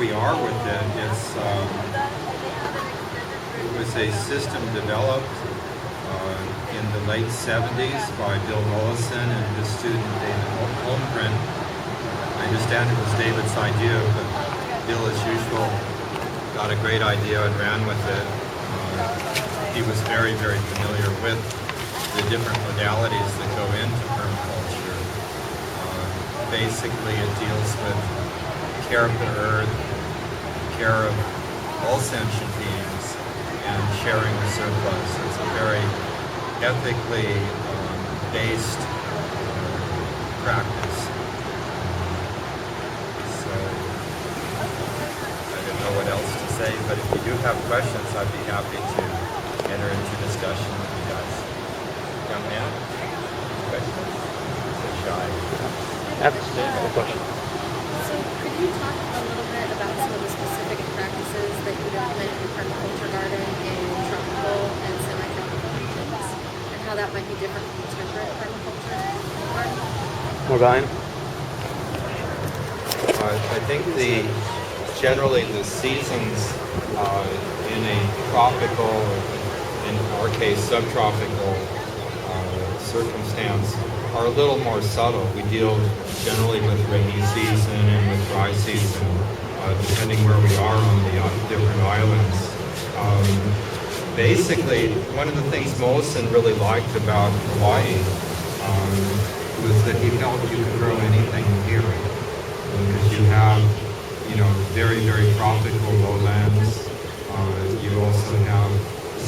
We are with it. It was a system developed in the late 70s by Bill Mollison and his student David Holmgren. I understand it was David's idea, but Bill, as usual, got a great idea and ran with it. He was very, very familiar with the different modalities that go into permaculture. Basically, it deals with care of the earth, care of all sentient beings, and sharing the surplus. It's a very ethically based practice. So I don't know what else to say, but if you do have questions, I'd be happy to enter into discussion with you guys. Young man, questions? So shy. I have a question. So could you talk a little bit about some of the specific practices that you implement in your permaculture garden in tropical and semi-tropical regions, and how that might be different from temperate permaculture garden? More volume? I think generally the seasons in a tropical, in our case subtropical circumstance are a little more subtle. We deal generally with rainy season and with dry season, depending where we are on the different islands. Basically, one of the things Mollison really liked about Hawaii was that he felt you could grow anything here. Because you have, very, very tropical lowlands. You also have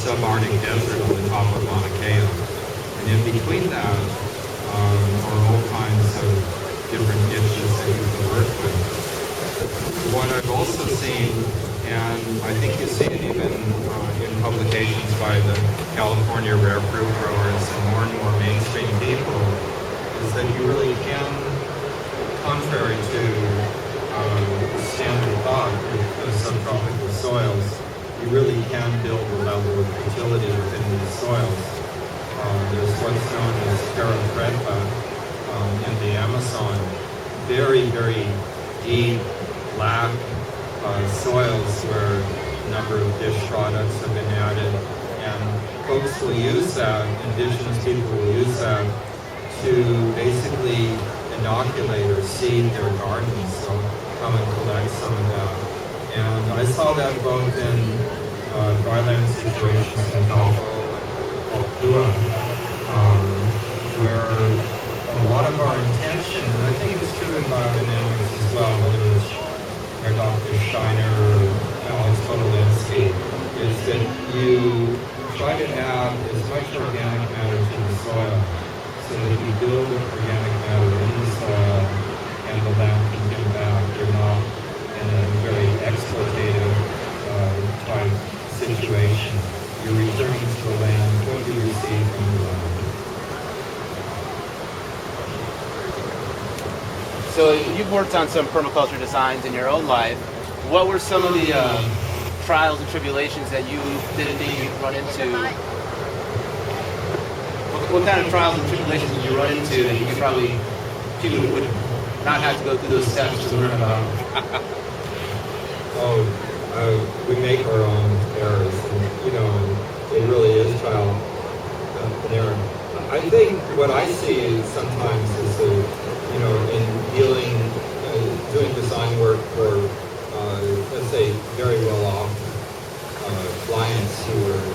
subarctic desert on the top of Mauna Kea. And in between that are all kinds of different niches that you can work with. What I've also seen, and I think you see it even in publications by the California rare fruit growers and more mainstream people, is that you really can, contrary to standard thought of subtropical soils, you really can build a level of fertility within these soils. There's what's known as terra preta in the Amazon, very, very deep, black soils where a number of dish products have been added, and folks will use that, indigenous people will use that to basically inoculate or seed their gardens, so come and collect some of that. And I saw that both in dryland situations in Kapuka'Ulua, where a lot of our intention, and I think it's true in biodynamics as well, whether it's Dr. Steiner or Alex Podolinsky, is that you try to add as much organic matter to the soil so that you build organic matter in the soil and the land can give back. You're not in a very exploitative type situation. You're returning to the land what you receive from the land. So you've worked on some permaculture designs in your own life. What were some of the trials and tribulations that you didn't think you'd run into? What kind of trials and tribulations did you run into that you probably people would not have to go through those steps to learn about? We make our own errors, and it really is trial and error. I think what I see sometimes is in doing design work for, let's say, very well-off clients who are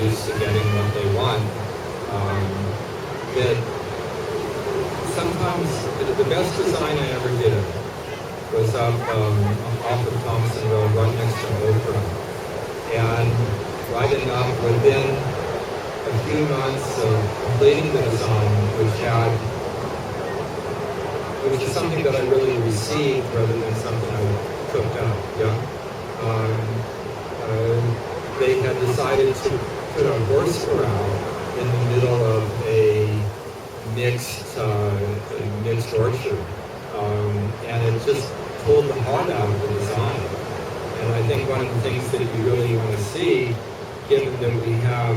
used to getting what they want, that sometimes the best design I ever did was up off of Thompson Road, right next to Oprah. And right enough, within a few months of completing the design, which is something that I really received rather than something I cooked up, they had decided to put a horse corral in the middle of a mixed orchard. And it just pulled the heart out of the design. And I think one of the things that you really want to see, given that we have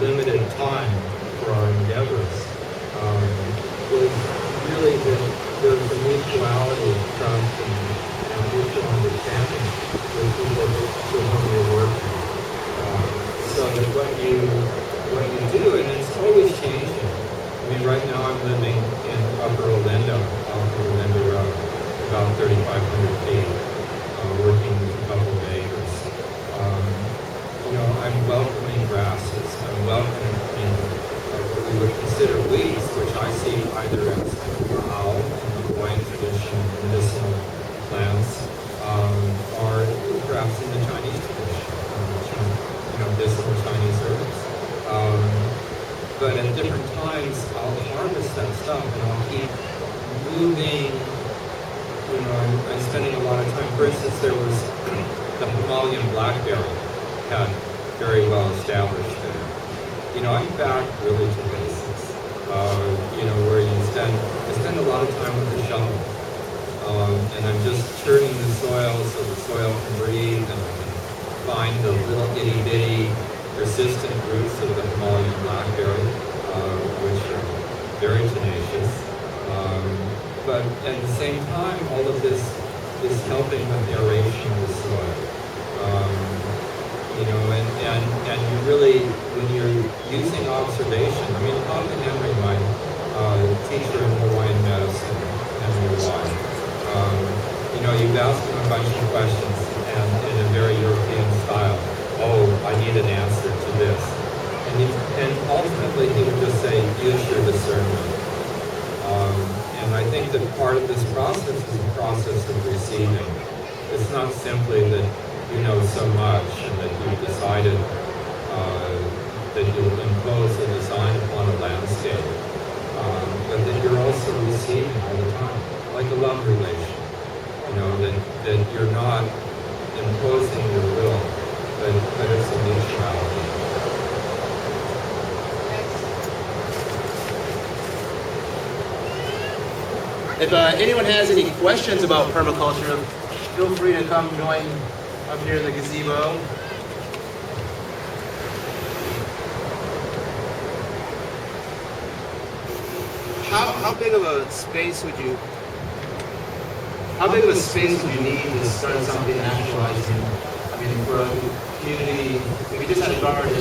limited time for our endeavors, was really that there's a mutuality of trust and feet, working with a couple of acres. I'm welcoming grasses. I'm welcoming what we would consider weeds, which I see either as Hale in the Hawaiian tradition, medicinal plants, or perhaps in the Chinese tradition, medicinal Chinese herbs. But at different times, I'll harvest that stuff and I'll keep moving. I'm spending a lot of time. For instance, there was the Himalayan blackberry had very well established there. I'm back really to basics. Where I spend a lot of time with the shovel. And I'm just turning the soil so the soil can breathe, and I can find the little itty bitty persistent roots of the Himalayan blackberry, which are very tenacious. But at the same time, all of this is helping with aeration of the soil. And you really, when you're using observation, Papa Henry, my teacher in Hawaiian medicine, Henry White, you've asked him a bunch of questions, and in a very European style, oh, I need an answer to this. And ultimately he would just say, use your discernment. And I think that part of this process is a process of receiving. It's not simply that you know so much and that you've decided that you'll impose a design upon a landscape, but that you're also receiving all the time, like a love relation. That you're not imposing your will, but it's a mutuality. If anyone has any questions about permaculture, feel free to come join up here in the gazebo. How big of a space would you? How big of a space would you need to start something actualizing? For a community, if you just had a garden,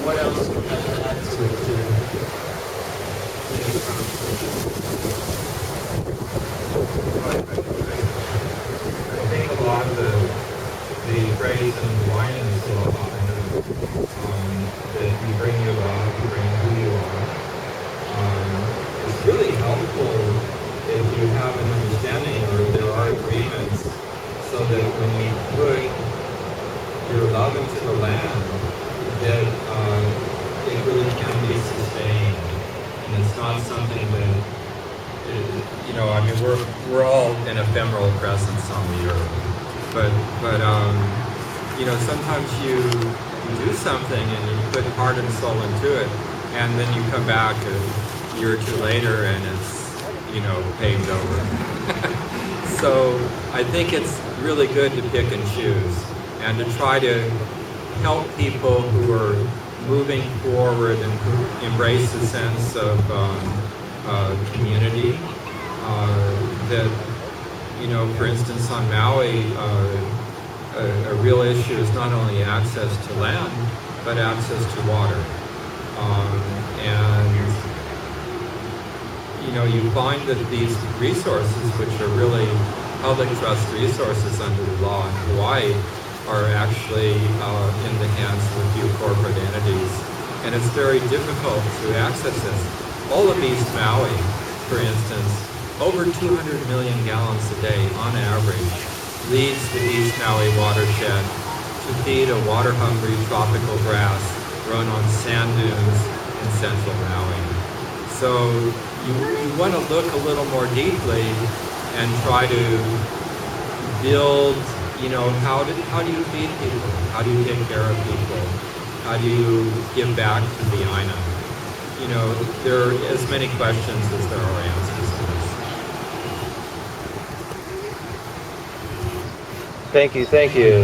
what else would you have to add to it to make it I think a lot of the phrase in Hawaiian is Ohana, that you bring your love, you bring who you are. It's really helpful if you have an understanding or there are agreements, so that when you put your love into the land, that it really can be sustained, and it's not something that we're all an ephemeral presence on the earth, but sometimes you do something and you put heart and soul into it, and then you come back a year or two later and it's paved over. So I think it's really good to pick and choose and to try to help people who are moving forward and who embrace a sense of community. That, for instance, on Maui, a real issue is not only access to land, but access to water. You find that these resources, which are really public trust resources under the law in Hawaii, are actually in the hands of a few corporate entities. And it's very difficult to access this. All of East Maui, for instance, over 200 million gallons a day on average leaves the East Maui watershed to feed a water-hungry tropical grass grown on sand dunes in central Maui. So you want to look a little more deeply and try to build, how do you feed people? How do you take care of people? How do you give back to the Aina? There are as many questions as there are answers to this. Thank you.